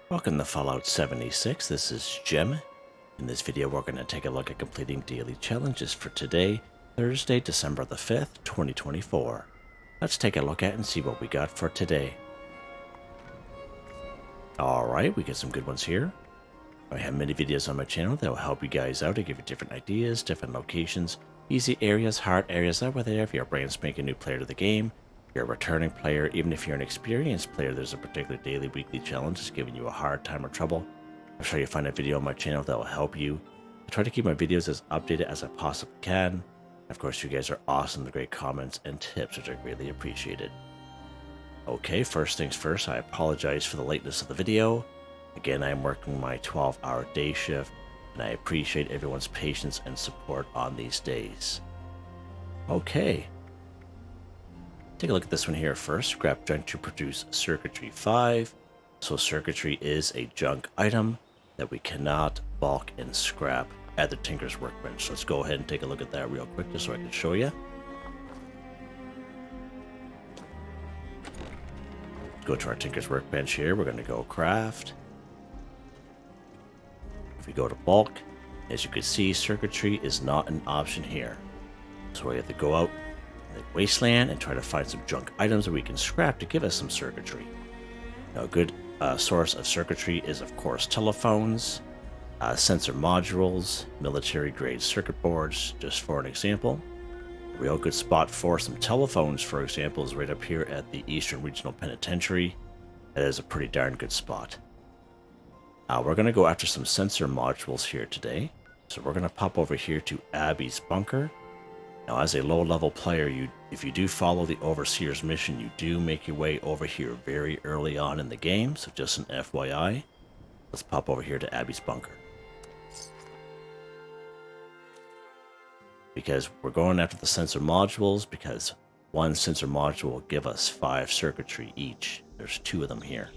Welcome to Fallout 76, this is Jim. In this video we're going to take a look at completing daily challenges for today, Thursday, December the 5th, 2024. Let's take a look at and see what we got for today. Alright, we get some good ones here. I have many videos on my channel that will help you guys out to give you different ideas, different locations, easy areas, hard areas over there if you're a brand spanking new player to the game. If you're a returning player, even if you're an experienced player, there's a particular daily, weekly challenge that's giving you a hard time or trouble. I'm sure you'll find a video on my channel that will help you. I try to keep my videos as updated as I possibly can. Of course, you guys are awesome with great comments and tips, which are greatly appreciated. Okay, first things first, I apologize for the lateness of the video. Again, I am working my 12-hour day shift, and I appreciate everyone's patience and support on these days. Okay. Take a look at this one here first. Scrap junk to produce Circuitry 5. So Circuitry is a junk item that we cannot bulk and scrap at the Tinker's Workbench. So let's go ahead and take a look at that real quick just so I can show you. Go to our Tinker's Workbench here. We're going to go craft. If we go to bulk, as you can see, Circuitry is not an option here. So we have to go out the wasteland and try to find some junk items that we can scrap to give us some circuitry. Now, a good source of circuitry is, of course, telephones, sensor modules, military grade circuit boards, just for an example. A real good spot for some telephones, for example, is right up here at the Eastern Regional Penitentiary. That is a pretty darn good spot. We're going to go after some sensor modules here today. So we're going to pop over here to Abby's bunker. Now, as a low-level player, if you do follow the Overseer's mission, you do make your way over here very early on in the game, so just an FYI. Let's pop over here to Abby's bunker. Because we're going after the sensor modules, because one sensor module will give us 5 circuitry each. There's 2 of them here.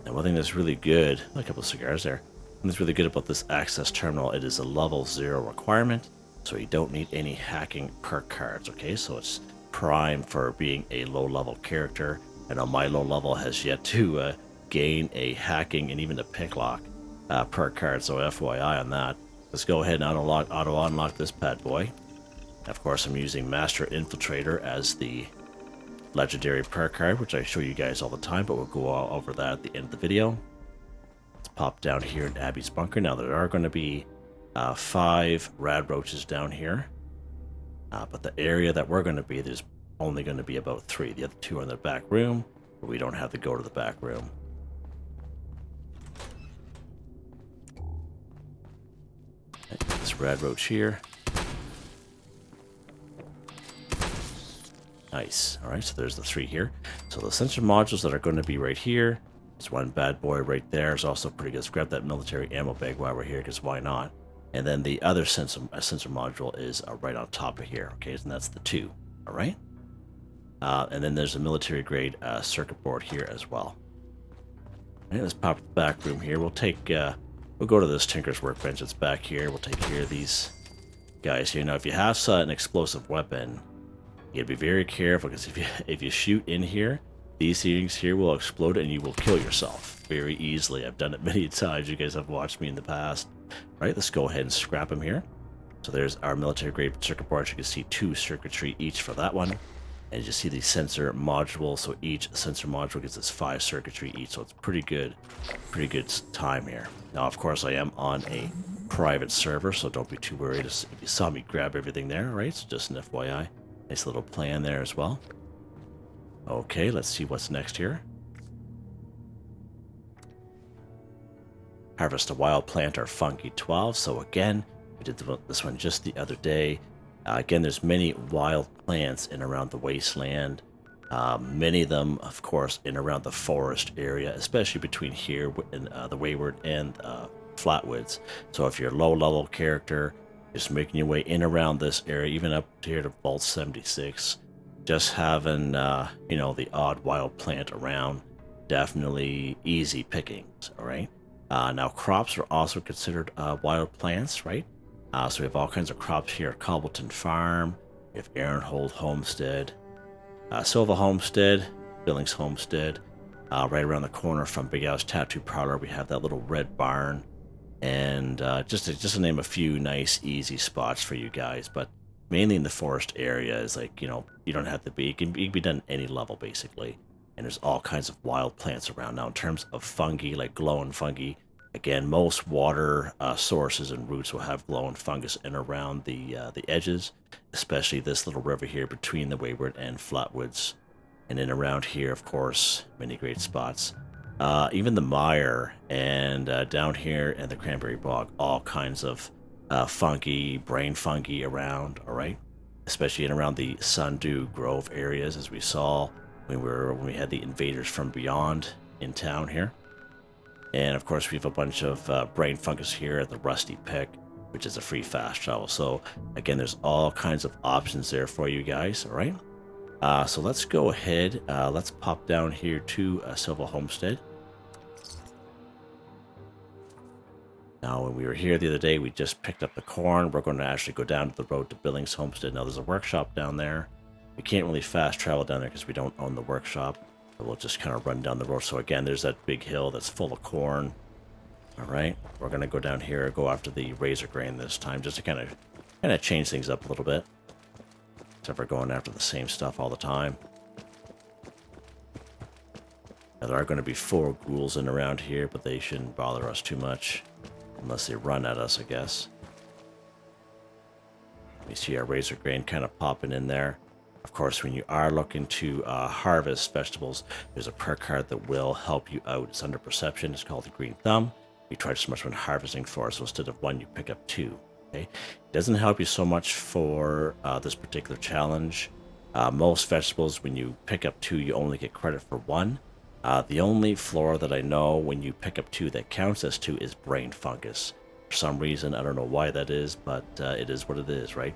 And one thing that's really good, a couple of cigars there. What's really good about this access terminal, it is a level 0 requirement, so you don't need any hacking perk cards, okay? So it's prime for being a low-level character. I know my low level has yet to gain a hacking and even a picklock perk card, so FYI on that. Let's go ahead and auto-unlock this bad boy. Of course, I'm using Master Infiltrator as the legendary perk card, which I show you guys all the time, but we'll go over that at the end of the video. Pop down here in Abby's bunker. Now there are going to be 5 rad roaches down here, but the area that we're going to be, there's only going to be about 3. The other 2 are in the back room, but we don't have to go to the back room. This rad roach here. Nice. All right, so there's the 3 here. So the sensor modules that are going to be right here. There's one bad boy right there. It's also pretty good. Let's grab that military ammo bag while we're here, because why not? And then the other sensor module is right on top of here. Okay, and that's the 2. All right. And then there's a military grade circuit board here as well. All right, let's pop the back room here. We'll take. We'll go to this Tinker's Workbench. It's back here. We'll take care of these guys here. Now, if you have an explosive weapon, you gotta be very careful, because if you shoot in here, these things here will explode and you will kill yourself very easily. I've done it many times. You guys have watched me in the past. All right, let's go ahead and scrap them here. So there's our military grade circuit board. You can see 2 circuitry each for that one. And you see the sensor module. So each sensor module gives us 5 circuitry each. So it's pretty good time here. Now, of course, I am on a private server, so don't be too worried if you saw me grab everything there. All right, so just an FYI. Nice little plan there as well. Okay, let's see what's next here. Harvest a wild plant or Fungi 12. So again, we did this one just the other day. Again, there's many wild plants in around the wasteland. Many of them, of course, in around the forest area, especially between here and the Wayward and Flatwoods. So if you're a low-level character, just making your way in around this area, even up here to Vault 76, just having, the odd wild plant around, definitely easy pickings, all right? Now, crops are also considered wild plants, right? So we have all kinds of crops here. Cobbleton Farm, we have Aaronhold Homestead, Silva Homestead, Billings Homestead. Right around the corner from Big Al's Tattoo Parlor, we have that little red barn. And just to name a few nice, easy spots for you guys, but mainly in the forest area is like, you know, you don't have to be, it can be done at any level basically. And there's all kinds of wild plants around. Now, in terms of fungi, like glowing fungi, again, most water sources and roots will have glowing fungus in around the edges, especially this little river here between the Wayward and Flatwoods. And then around here, of course, many great spots. Even the mire and down here in the Cranberry Bog, all kinds of fungi, brain fungi around, all right? Especially in around the Sundew Grove areas, as we saw when we had the invaders from beyond in town here. And of course, we have a bunch of brain fungus here at the Rusty Pick, which is a free fast travel. So again, there's all kinds of options there for you guys, all right? So let's go ahead. Let's pop down here to Silva Homestead. Now, when we were here the other day, we just picked up the corn. We're going to actually go down to the road to Billings Homestead. Now, there's a workshop down there. We can't really fast travel down there because we don't own the workshop. But we'll just kind of run down the road. So again, there's that big hill that's full of corn. All right, we're going to go down here, go after the razor grain this time, just to kind of change things up a little bit. Except for going after the same stuff all the time. Now, there are going to be 4 ghouls in around here, but they shouldn't bother us too much. Unless they run at us, I guess. We see our razor grain kind of popping in there. Of course, when you are looking to harvest vegetables, there's a perk card that will help you out. It's under perception. It's called the Green Thumb. You try so much when harvesting 4, so instead of 1, you pick up 2. Okay? It doesn't help you so much for this particular challenge. Most vegetables, when you pick up 2, you only get credit for 1. The only flora that I know when you pick up 2 that counts as 2 is brain fungus. For some reason, I don't know why that is, but it is what it is, right?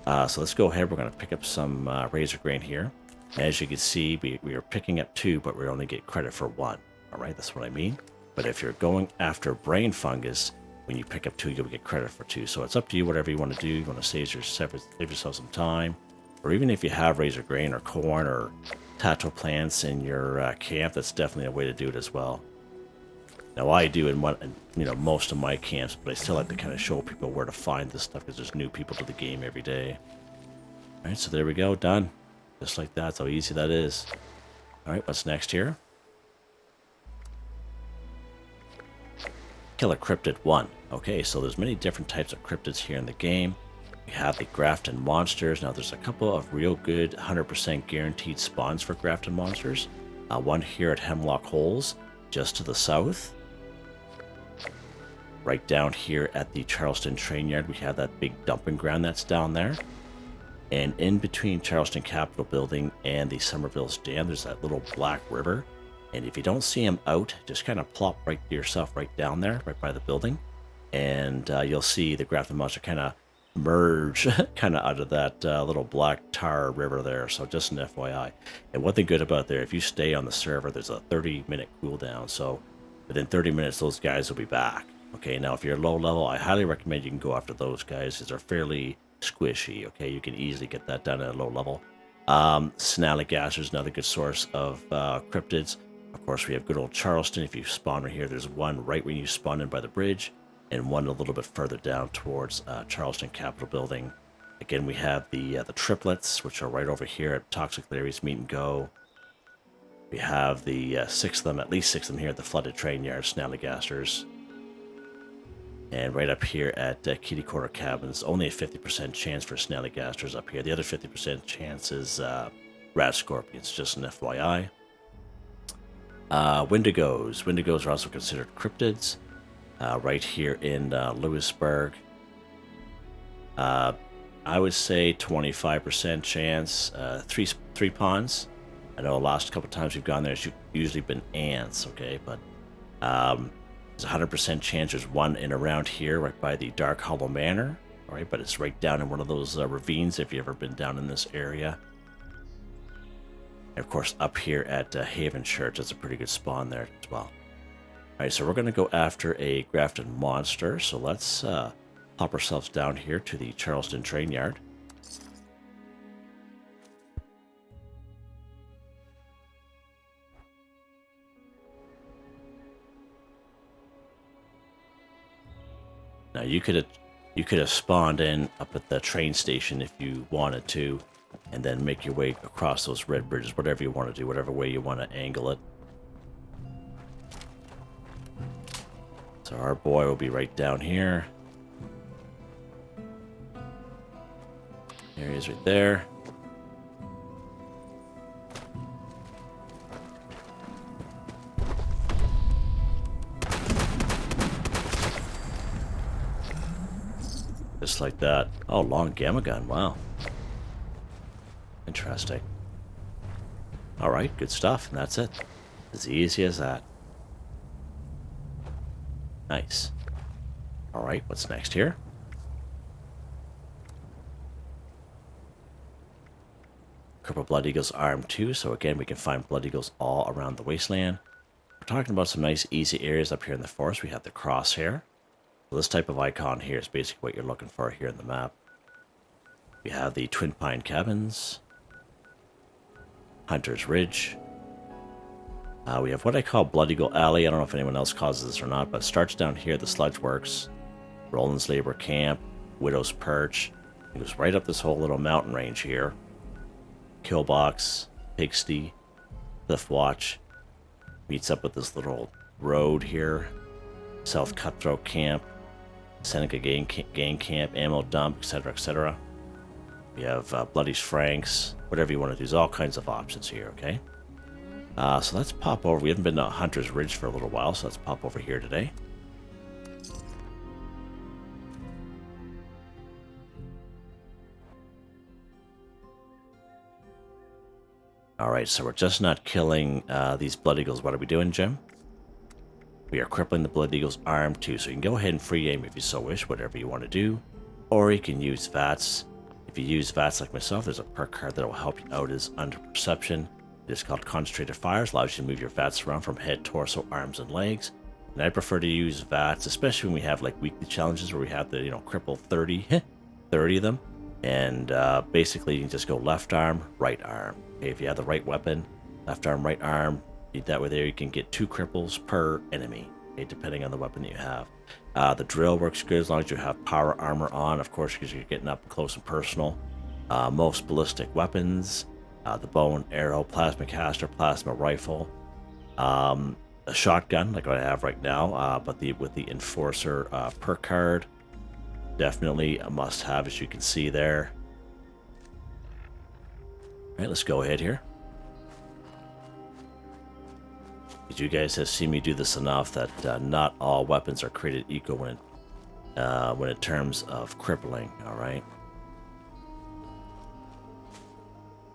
So let's go ahead. We're going to pick up some razor grain here. As you can see, we are picking up 2, but we only get credit for 1. All right, that's what I mean. But if you're going after brain fungus, when you pick up 2, you'll get credit for 2. So it's up to you, whatever you want to do. You want to save yourself some time. Or even if you have razor grain or corn or tato plants in your camp, that's definitely a way to do it as well. Now, I do in most of my camps, but I still like to kind of show people where to find this stuff because there's new people to the game every day. All right, so there we go, done. Just like that, that's how easy that is. All right, what's next here? Kill a Cryptid 1. Okay, so there's many different types of cryptids here in the game. We have the Grafton monsters. Now, there's a couple of real good 100% guaranteed spawns for Grafton monsters. One here at Hemlock Holes, just to the south. Right down here at the Charleston train yard, we have that big dumping ground that's down there. And in between Charleston Capitol Building and the Somerville's Dam, there's that little black river. And if you don't see him out, just kind of plop right yourself right down there, right by the building. And you'll see the Grafton monster kind of merge kind of out of that little black tar river there. So just an FYI. And one thing good about there, if you stay on the server, there's a 30-minute cooldown. So within 30 minutes, those guys will be back. Okay, now if you're low level, I highly recommend you can go after those guys because they're fairly squishy. Okay, you can easily get that done at a low level. Snallygaster is another good source of cryptids. Of course, we have good old Charleston. If you spawn right here, there's one right when you spawn in by the bridge, and one a little bit further down towards Charleston Capitol Building. Again, we have the triplets, which are right over here at Toxic Larry's Meet and Go. We have the at least six of them here at the Flooded Train Yard, Snallygasters. And right up here at Kitty Quarter Cabins, only a 50% chance for Snallygasters up here. The other 50% chance is Rat Scorpions, just an FYI. Wendigos. Wendigos are also considered cryptids. Right here in Lewisburg. I would say 25% chance. Three ponds. I know the last couple times we've gone there, it's usually been ants, okay? But there's a 100% chance there's one in around here, right by the Dark Hollow Manor. All right, but it's right down in one of those ravines if you've ever been down in this area. And of course, up here at Haven Church, it's a pretty good spawn there as well. All right, so we're going to go after a Grafton monster. So let's pop ourselves down here to the Charleston train yard. Now you could have spawned in up at the train station if you wanted to, and then make your way across those red bridges, whatever you want to do, whatever way you want to angle it. So our boy will be right down here. There he is right there. Just like that. Oh, long gamma gun. Wow. Interesting. Alright, good stuff. And that's it. As easy as that. Nice. Alright, what's next here? Cripple Blood Eagles Arm 2. So again, we can find Blood Eagles all around the wasteland. We're talking about some nice easy areas up here in the forest. We have the crosshair. So this type of icon here is basically what you're looking for here in the map. We have the Twin Pine Cabins, Hunter's Ridge. We have what I call Blood Eagle Alley. I don't know if anyone else calls this or not, but it starts down here, the Sludge Works, Roland's Labor Camp, Widow's Perch. It goes right up this whole little mountain range here. Killbox, Pigsty, Cliff Watch. Meets up with this little road here. South Cutthroat Camp, Seneca Gang Camp, Ammo Dump, etc., etc. We have Bloody Franks, whatever you want to do. There's all kinds of options here, okay? So let's pop over. We haven't been to Hunter's Ridge for a little while, so let's pop over here today. Alright, so we're just not killing these Blood Eagles. What are we doing, Jim? We are crippling the Blood Eagle's Arm 2, so you can go ahead and free aim if you so wish, whatever you want to do. Or you can use VATS. If you use VATS like myself, there's a perk card that will help you out as Under Perception. It is called Concentrated Fires, allows you to move your VATS around from head, torso, arms, and legs. And I prefer to use VATS, especially when we have like weekly challenges where we have to, cripple 30 of them. And basically you can just go left arm, right arm. Okay, if you have the right weapon, left arm, right arm, that way there you can get 2 cripples per enemy, okay, depending on the weapon that you have. The drill works good as long as you have power armor on, of course, because you're getting up close and personal. Most ballistic weapons, the bow and arrow, plasma caster, plasma rifle, a shotgun like what I have right now, but with the enforcer perk card, definitely a must-have, as you can see there. All right, let's go ahead here. You guys have seen me do this enough that not all weapons are created equal when in terms of crippling. All right,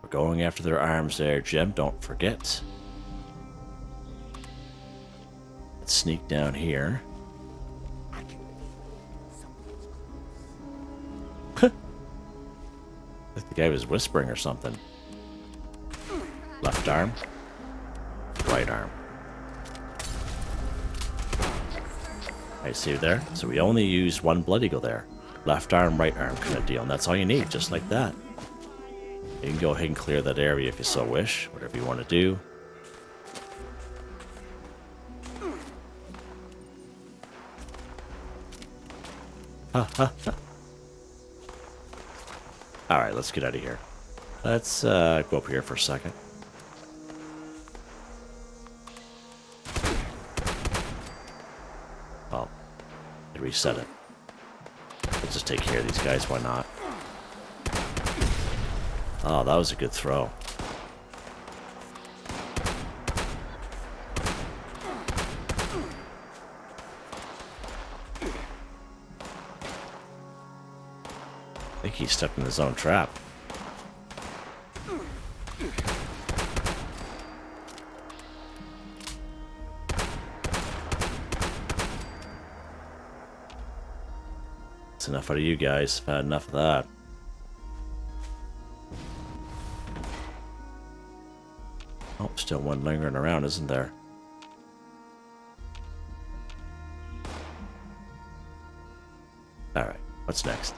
we're going after their arms there, Jim. Don't forget. Let's sneak down here. I think the guy was whispering or something. Left arm, right arm. I see you there. So we only use 1 Blood Eagle there. Left arm, right arm kind of deal. And that's all you need, just like that. You can go ahead and clear that area if you so wish. Whatever you want to do. Alright, let's get out of here. Let's go up here for a second. Oh, they reset it. Let's just take care of these guys, why not? Oh, that was a good throw. I think he's stuck in his own trap. That's enough out of you guys. I've had enough of that. Oh, still one lingering around, isn't there? Alright, what's next?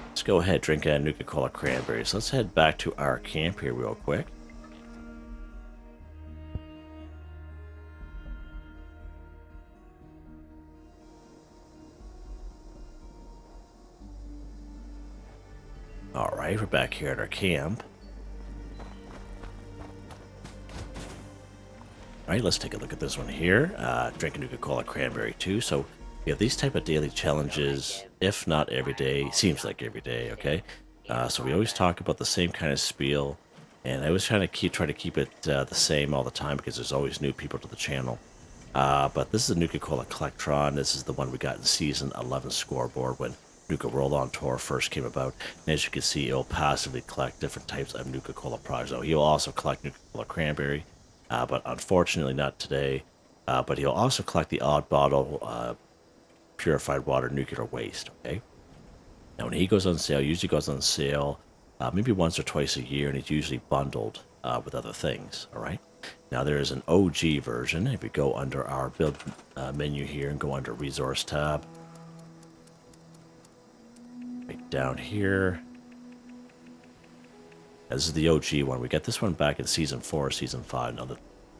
Let's go ahead, drink a Nuka-Cola Cranberry. So let's head back to our camp here real quick. Alright, we're back here at our camp. Alright, let's take a look at this one here. Drinking Nuka-Cola Cranberry too. So we have these type of daily challenges, if not every day, seems like every day, okay? So we always talk about the same kind of spiel, and I always try to keep it the same all the time because there's always new people to the channel. But this is a Nuka-Cola Collectron. This is the one we got in Season 11 scoreboard when Nuka World on Tour first came about. And as you can see, it will passively collect different types of Nuka-Cola products. He will also collect Nuka-Cola Cranberry, but unfortunately not today. But he'll also collect the odd bottle purified water nuclear waste, okay? Now when he goes on sale, usually goes on sale maybe once or twice a year, and it's usually bundled with other things, all right? Now there is an OG version. If we go under our build menu here and go under resource tab, right down here, this is the OG one. We got this one back in Season 4, Season 5. Now,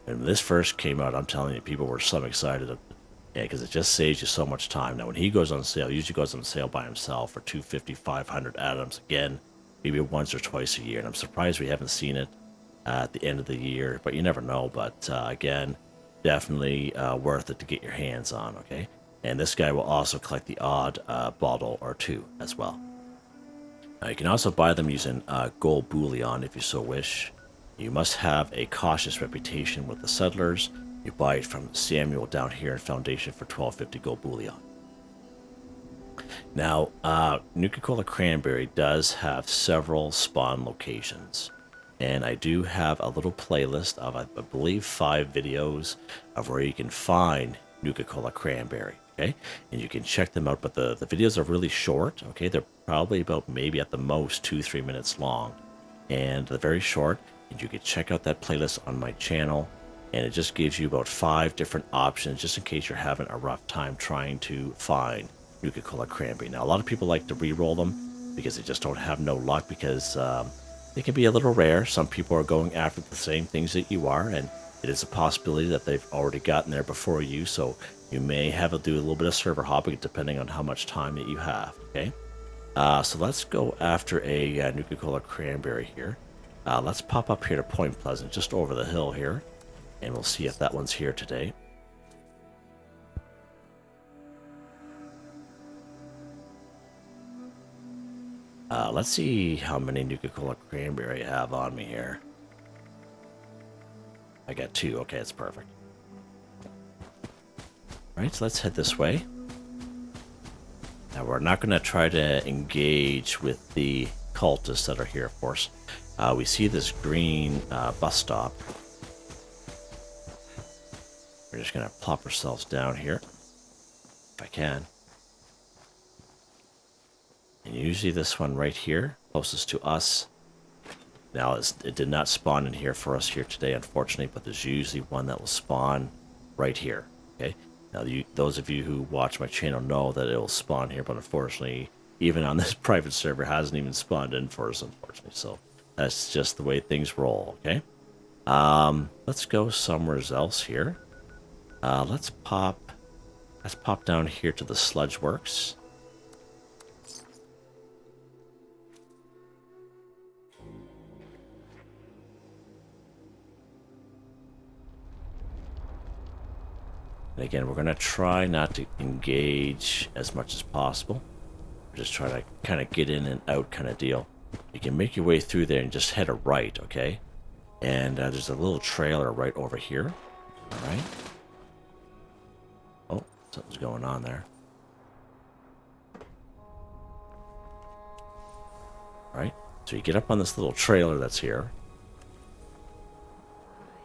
when this first came out, I'm telling you, people were so excited. Yeah, because it just saves you so much time. Now, when he goes on sale, he usually goes on sale by himself for 250, 500 atoms. Again, maybe once or twice a year. And I'm surprised we haven't seen it at the end of the year, but you never know. But again, definitely worth it to get your hands on, okay? And this guy will also collect the odd bottle or two as well. Now, you can also buy them using gold bullion if you so wish. You must have a cautious reputation with the settlers. You buy it from Samuel down here in Foundation for 1250 gold bullion. Now, Nuka-Cola Cranberry does have several spawn locations. And I do have a little playlist of, I believe, 5 videos of where you can find Nuka-Cola Cranberry, okay? And you can check them out, but the videos are really short, okay? They're probably about maybe at the most 2-3 minutes long. And they're very short, and you can check out that playlist on my channel. And it just gives you about 5 different options just in case you're having a rough time trying to find Nuka-Cola Cranberry. Now, a lot of people like to re-roll them because they just don't have no luck because they can be a little rare. Some people are going after the same things that you are, and it is a possibility that they've already gotten there before you, so you may have to do a little bit of server hopping depending on how much time that you have, okay? So let's go after a Nuka-Cola Cranberry here. Let's pop up here to Point Pleasant, just over the hill here. And we'll see if that one's here today. Let's see how many Nuka-Cola Cranberry I have on me here. I got 2. Okay, that's perfect. Alright, so let's head this way. Now, we're not going to try to engage with the cultists that are here, of course. We see this green bus stop. We're just going to plop ourselves down here, if I can. And usually this one right here, closest to us. Now, it did not spawn in here for us here today, unfortunately, but there's usually one that will spawn right here, okay? Now, those of you who watch my channel know that it will spawn here, but unfortunately, even on this private server, hasn't even spawned in for us, unfortunately. So that's just the way things roll, okay? Let's go somewhere else here. Let's pop down here to the Sludge Works. And again, we're going to try not to engage as much as possible. We're just trying to kind of get in and out kind of deal. You can make your way through there and just head a right, okay? And there's a little trailer right over here, all right? Oh, something's going on there. All right, so you get up on this little trailer that's here.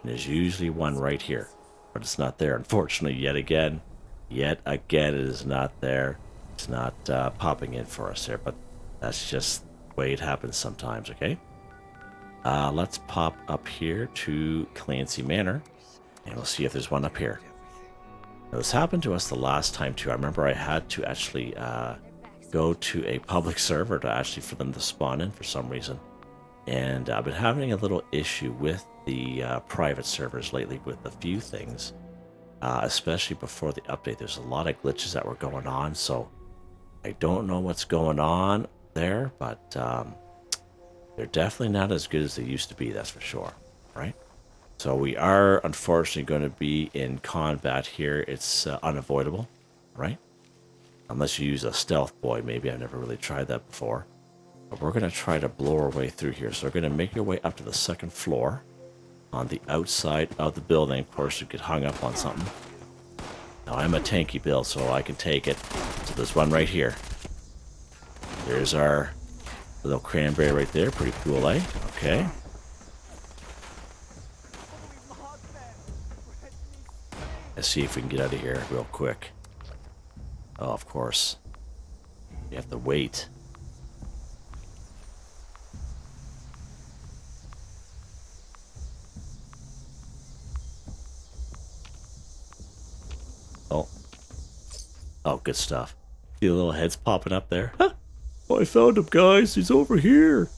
And there's usually one right here. But it's not there, unfortunately, yet again. Yet again, it is not there. It's not popping in for us there, but that's just the way it happens sometimes, okay? Let's pop up here to Clancy Manor, and we'll see if there's one up here. Now, this happened to us the last time, too. I remember I had to actually go to a public server for them to spawn in for some reason. And I've been having a little issue with the private servers lately with a few things, especially before the update. There's a lot of glitches that were going on, so I don't know what's going on there, but They're definitely not as good as they used to be, that's for sure, right? So we are unfortunately going to be in combat here. It's unavoidable, right? Unless you use a stealth boy, maybe. I've never really tried that before. But we're going to try to blow our way through here. So we're going to make our way up to the second floor. On the outside of the building, of course, you get hung up on something. Now, I'm a tanky build, so I can take it. So there's one right here. There's our little cranberry right there. Pretty cool, eh? Okay. Let's see if we can get out of here real quick. Oh, of course. You have to wait. Oh. Oh, good stuff. See the little heads popping up there? Huh. Oh, I found him, guys. He's over here.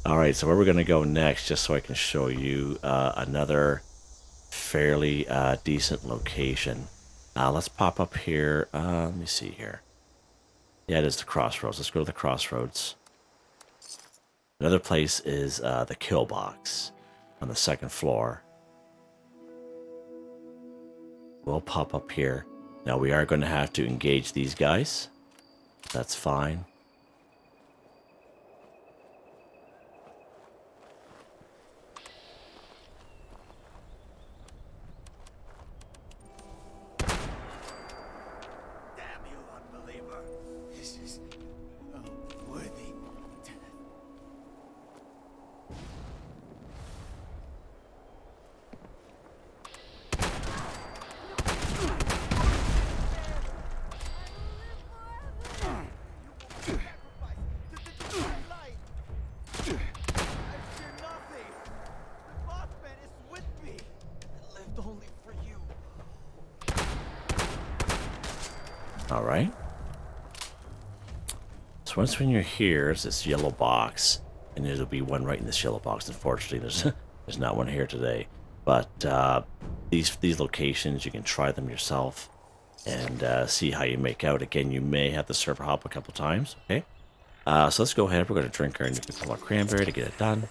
Alright, so where we're going to go next, just so I can show you another fairly decent location. Let's pop up here. Let me see here. Yeah, it is the crossroads. Let's go to the crossroads. Another place is the kill box on the second floor. We'll pop up here. Now we are going to have to engage these guys. That's fine. All right. So once when you're here, it's this yellow box, and there'll be one right in this yellow box. Unfortunately, there's not one here today. But these locations, you can try them yourself and see how you make out. Again, you may have to server hop a couple times. Okay. So let's go ahead. We're going to drink our Nuka-Cola Cranberry to get it done.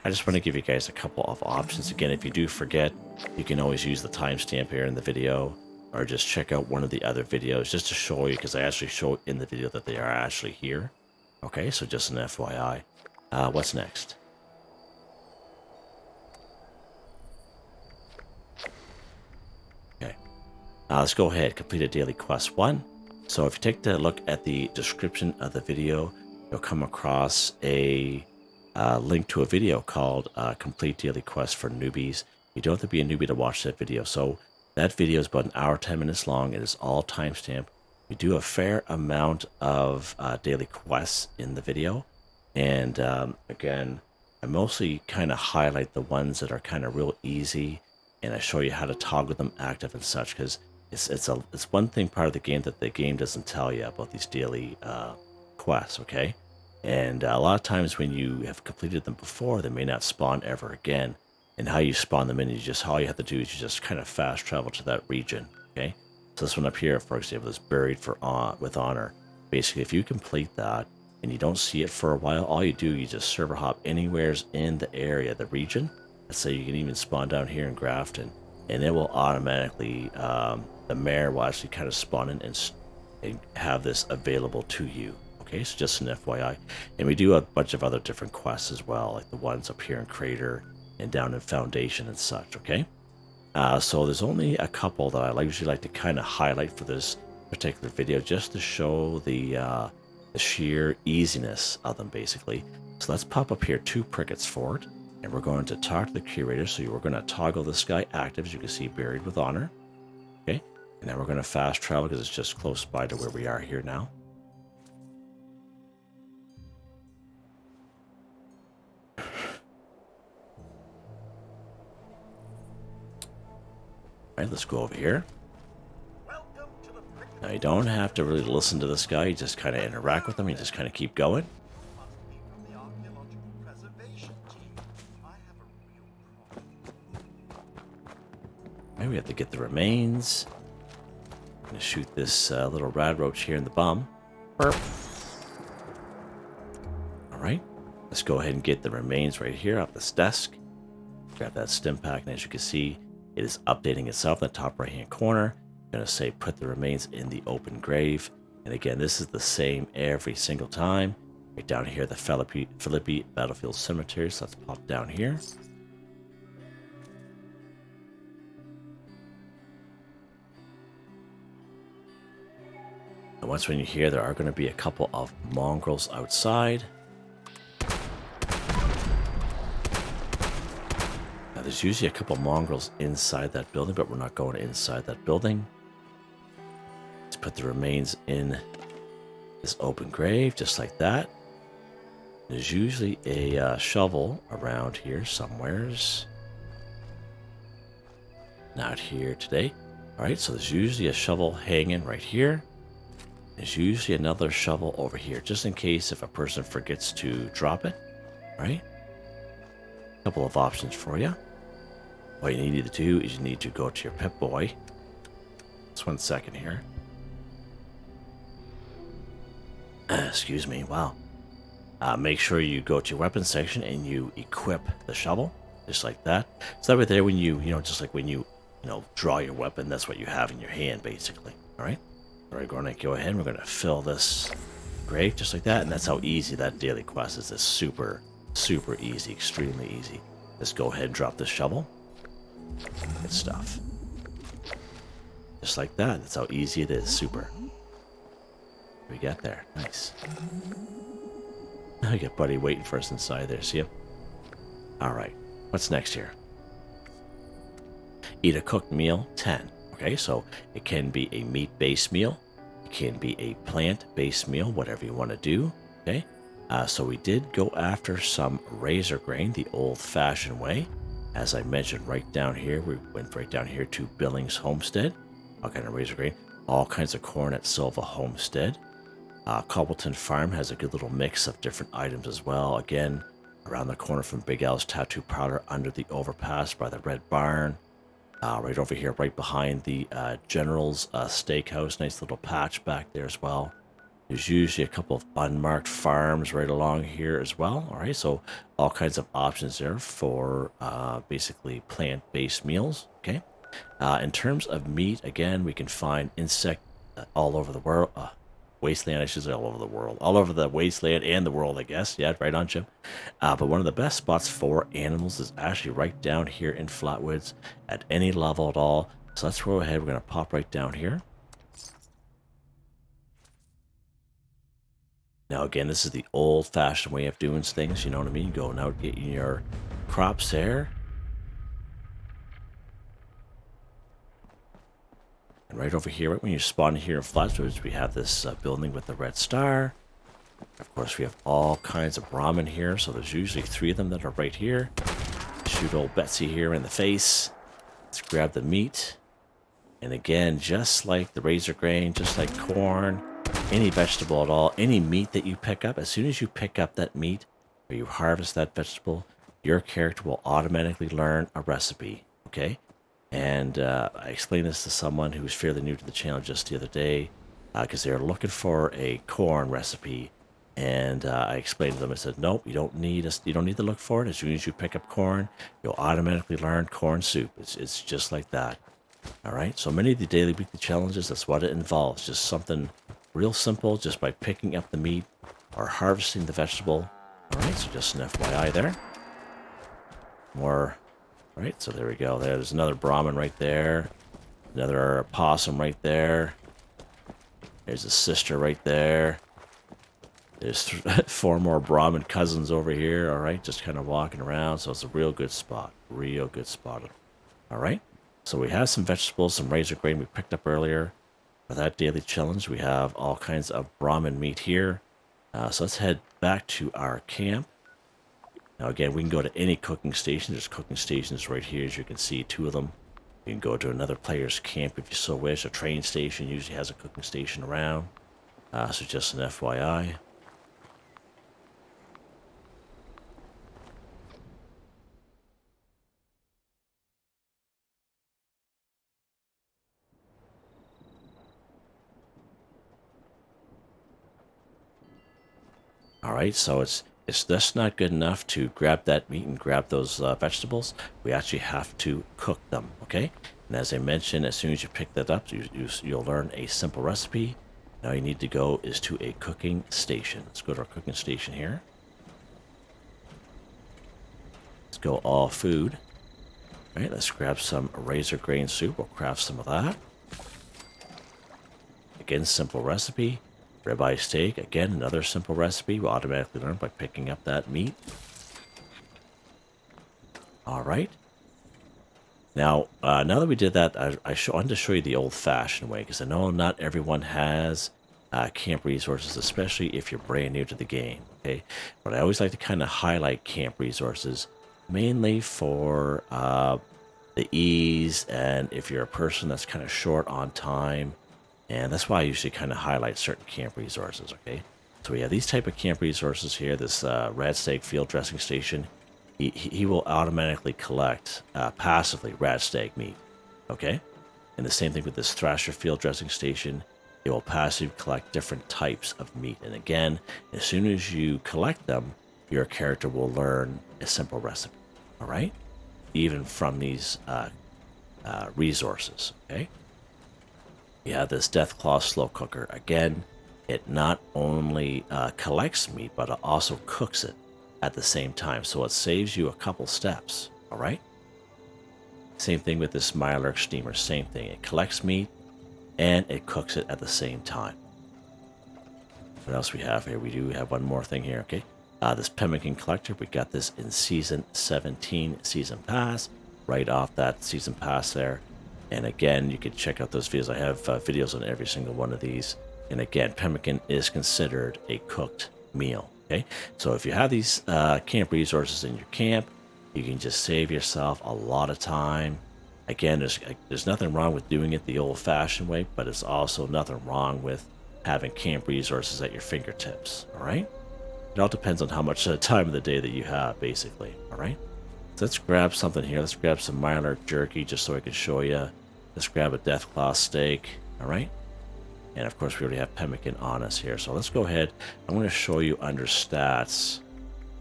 I just want to give you guys a couple of options. Again, if you do forget, you can always use the timestamp here in the video, or just check out one of the other videos just to show you, because I actually show in the video that they are actually here. Okay, so just an FYI. What's next? Okay. Let's go ahead. Complete a daily quest 1. So if you take a look at the description of the video, you'll come across a link to a video called Complete Daily Quest for Newbies. You don't have to be a newbie to watch that video. So that video is about an hour, 10 minutes long. It is all timestamped. We do a fair amount of daily quests in the video. And again, I mostly kind of highlight the ones that are kind of real easy. And I show you how to toggle them active and such. Because it's one thing part of the game that the game doesn't tell you about these daily quests, okay? And a lot of times when you have completed them before, they may not spawn ever again. And how you spawn them in, all you have to do is you just kind of fast travel to that region, okay? So this one up here, for example, is buried with honor. Basically, if you complete that and you don't see it for a while, all you do, you just server hop anywheres in the area, the region. Let's say you can even spawn down here in Grafton, and it will automatically, the mayor will actually kind of spawn in and have this available to you. Okay, so just an FYI. And we do a bunch of other different quests as well, like the ones up here in Crater and down in Foundation and such, okay? So there's only a couple that I usually like to kind of highlight for this particular video, just to show the sheer easiness of them, basically. So let's pop up here 2 crickets for it, and we're going to talk to the curator. So we're going to toggle this guy active, as you can see, buried with honor. Okay, and then we're going to fast travel because it's just close by to where we are here now. All right, let's go over here. Now you don't have to really listen to this guy, you just kind of interact with him, you just kind of keep going. Right, we have to get the remains. I'm gonna shoot this little rad roach here in the bum. Burp. right, let's go ahead and get the remains right here off this desk. Grab that stim pack, and as you can see, it is updating itself in the top right hand corner. I'm going to say put the remains in the open grave. And again, this is the same every single time. Right down here, the Philippi Battlefield Cemetery. So let's pop down here. And once when you're here, there are going to be a couple of mongrels outside. Now, there's usually a couple mongrels inside that building, but we're not going inside that building. Let's put the remains in this open grave, just like that. There's usually a shovel around here somewheres. Not here today. All right, so there's usually a shovel hanging right here. There's usually another shovel over here, just in case if a person forgets to drop it. All right. A couple of options for you. What you need to do is you need to go to your Pip-Boy. Just 1 second here. Excuse me. Wow. Make sure you go to your weapons section and you equip the shovel, just like that. So that right there, when just like when you draw your weapon, that's what you have in your hand, basically. All right. So we're going to go ahead and we're going to fill this grave just like that, and that's how easy that daily quest is. It's super, super easy, extremely easy. Let's go ahead and drop this shovel. Good stuff. Just like that. That's how easy it is. Super. We get there. Nice. We got Buddy waiting for us inside there. See him? Alright. What's next here? Eat a cooked meal. 10. Okay, so it can be a meat-based meal. It can be a plant-based meal, whatever you want to do. Okay. So we did go after some razor grain the old-fashioned way. As I mentioned, right down here, we went right down here to Billings Homestead. All kind of razor grain. All kinds of corn at Silva Homestead. Cobbleton Farm has a good little mix of different items as well. Again, around the corner from Big Al's Tattoo Parlor, under the overpass by the Red Barn. Right over here, right behind the General's Steakhouse. Nice little patch back there as well. There's usually a couple of unmarked farms right along here as well. All right, so all kinds of options there for basically plant-based meals. Okay. In terms of meat, again, we can find insect all over the world. Wasteland, I should say, all over the world. All over the wasteland and the world, I guess. Yeah, right on, Jim. But one of the best spots for animals is actually right down here in Flatwoods at any level at all. So let's go ahead. We're going to pop right down here. Now, again, this is the old-fashioned way of doing things. You know what I mean? Going out, getting your crops there. And right over here, right when you spawn here in Flatwoods, we have this building with the red star. Of course, we have all kinds of Brahmin here, so there's usually 3 of them that are right here. Shoot old Betsy here in the face. Let's grab the meat. And again, just like the razor grain, just like corn, any vegetable at all, any meat that you pick up, as soon as you pick up that meat or you harvest that vegetable, your character will automatically learn a recipe, okay? And I explained this to someone who was fairly new to the channel just the other day, because they were looking for a corn recipe. And I explained to them, I said, nope, you don't need to look for it. As soon as you pick up corn, you'll automatically learn corn soup. It's just like that. All right, so many of the daily weekly challenges, that's what it involves. Just something real simple, just by picking up the meat or harvesting the vegetable. All right, so just an FYI there. More. All right, so there we go. There's another Brahmin right there. Another possum right there. There's a sister right there. There's 4 more Brahmin cousins over here. All right, just kind of walking around. So it's a real good spot. Real good spot. All right. So we have some vegetables, some razor grain we picked up earlier. For that daily challenge, we have all kinds of Brahmin meat here. So let's head back to our camp. Now again, we can go to any cooking station. There's cooking stations right here, as you can see, 2 of them. You can go to another player's camp if you so wish. A train station usually has a cooking station around. So just an FYI. All right, so it's it's just not good enough to grab that meat and grab those vegetables. We actually have to cook them, okay? And as I mentioned, as soon as you pick that up, you'll learn a simple recipe. Now you need to go is to a cooking station. Let's go to our cooking station here. Let's go all food. All right, let's grab some razor grain soup. We'll craft some of that. Again, simple recipe. Ribeye steak, again, another simple recipe. We'll automatically learn by picking up that meat. All right. Now that we did that, I wanted to show you the old-fashioned way, because I know not everyone has camp resources, especially if you're brand new to the game, okay? But I always like to kind of highlight camp resources, mainly for the ease, and if you're a person that's kind of short on time. And that's why I usually kind of highlight certain camp resources, okay? So we have these type of camp resources here. This red steak field dressing station, he will automatically collect passively red steak meat, okay? And the same thing with this thrasher field dressing station. It will passively collect different types of meat. And again, as soon as you collect them, your character will learn a simple recipe, all right? Even from these resources, okay? Yeah, this Deathclaw slow cooker. Again, it not only collects meat, but it also cooks it at the same time. So it saves you a couple steps, all right? Same thing with this Mirelurk steamer. Same thing. It collects meat and it cooks it at the same time. What else we have here? We do have one more thing here, okay? This Pemmican collector. We got this in Season 17 Season Pass. Right off that Season Pass there. And again, you can check out those videos. I have videos on every single one of these. And again, pemmican is considered a cooked meal, okay? So if you have these camp resources in your camp, you can just save yourself a lot of time. Again, there's nothing wrong with doing it the old-fashioned way, but it's also nothing wrong with having camp resources at your fingertips, all right? It all depends on how much time of the day that you have, basically, all right? So let's grab something here. Let's grab some Mirelurk jerky just so I can show you. Let's grab a Deathclaw steak, all right? And of course, we already have pemmican on us here. So let's go ahead. I'm going to show you under stats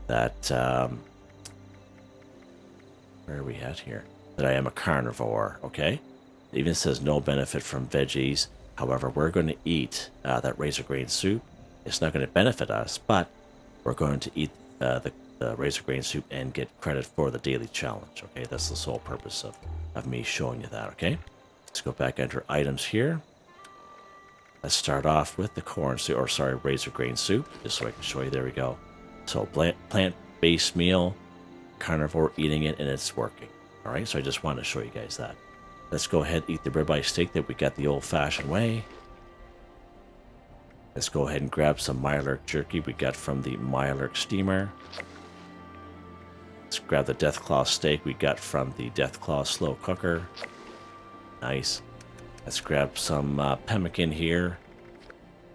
that, where are we at here? That I am a carnivore, okay? It even says no benefit from veggies. However, we're going to eat that razor grain soup. It's not going to benefit us, but we're going to eat the razor grain soup and get credit for the daily challenge, okay? That's the sole purpose of me showing you that, okay? Let's go back under items here. Let's start off with the razor grain soup, just so I can show you. There we go. So plant-based meal, carnivore eating it, and it's working. All right, so I just wanted to show you guys that. Let's go ahead and eat the ribeye steak that we got the old-fashioned way. Let's go ahead and grab some Mirelurk jerky we got from the Mirelurk steamer. Let's grab the Deathclaw steak we got from the Deathclaw slow cooker. Nice. Let's grab some pemmican here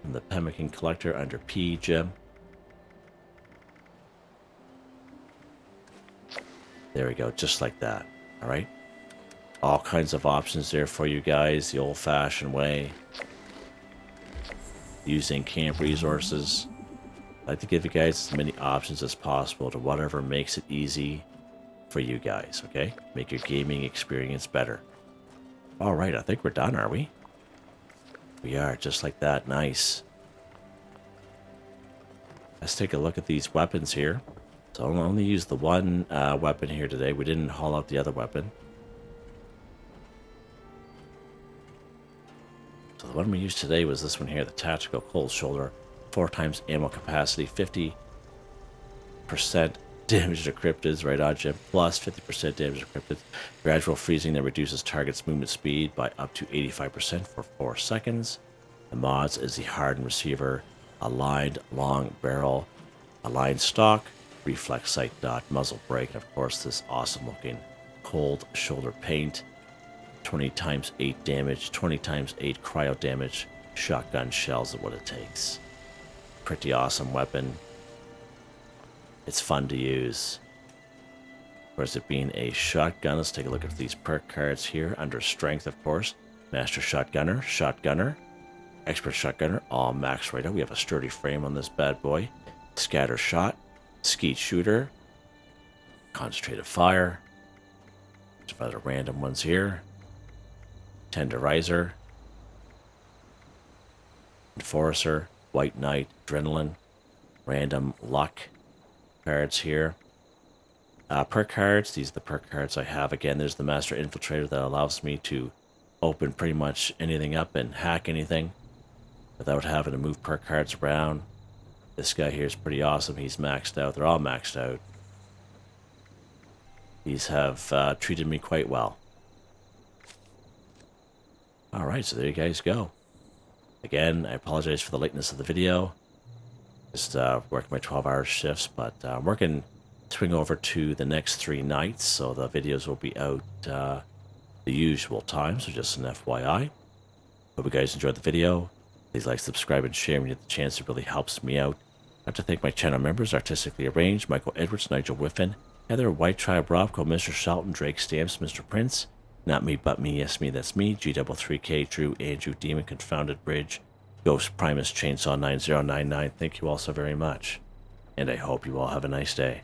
from the pemmican collector under P gem. There we go, just like that. All right. All kinds of options there for you guys, the old-fashioned way. Using camp resources. I like to give you guys as many options as possible to whatever makes it easy for you guys, okay? Make your gaming experience better. All right, I think we're done, are we? We are, just like that. Nice. Let's take a look at these weapons here. So I'll only use the one weapon here today. We didn't haul out the other weapon. So the one we used today was this one here, the Tactical Cold Shoulder. 4 times ammo capacity, 50% damage to cryptids, right on, Jim, plus 50% damage to cryptids. Gradual freezing that reduces target's movement speed by up to 85% for 4 seconds. The mods is the hardened receiver, aligned long barrel, aligned stock, reflex sight dot, muzzle brake, and of course this awesome looking cold shoulder paint. 20 times 8 damage, 20 times 8 cryo damage, shotgun shells is what it takes. Pretty awesome weapon. It's fun to use. Of course, it being a shotgun, let's take a look at these perk cards here. Under strength, of course, Master Shotgunner, Shotgunner, Expert Shotgunner, all max right out. We have a sturdy frame on this bad boy. Scatter Shot, Skeet Shooter, Concentrated Fire, some other random ones here, Tenderizer, Enforcer, White Knight, Adrenaline, random luck cards here. Perk cards, these are the perk cards I have. Again, there's the Master Infiltrator that allows me to open pretty much anything up and hack anything without having to move perk cards around. This guy here is pretty awesome. He's maxed out. They're all maxed out. These have treated me quite well. Alright, so there you guys go. Again, I apologize for the lateness of the video. Just working my 12-hour shifts, but I'm working swing over to the next 3 nights, so the videos will be out the usual time, so just an FYI. Hope you guys enjoyed the video. Please like, subscribe, and share when you get the chance. It really helps me out. I'd like to thank my channel members, Artistically Arranged, Michael Edwards, Nigel Wiffen, Heather, Whitetribe, Robco, Mr. Shelton, Drake Stamps, Mr.Prince, NotMeButMeYesMeThatsMe, G33K, Drew, Andrew, Demon, Confoundedbridge, Ghost, Primus, Chainsaw 9099. Thank you all so very much, and I hope you all have a nice day.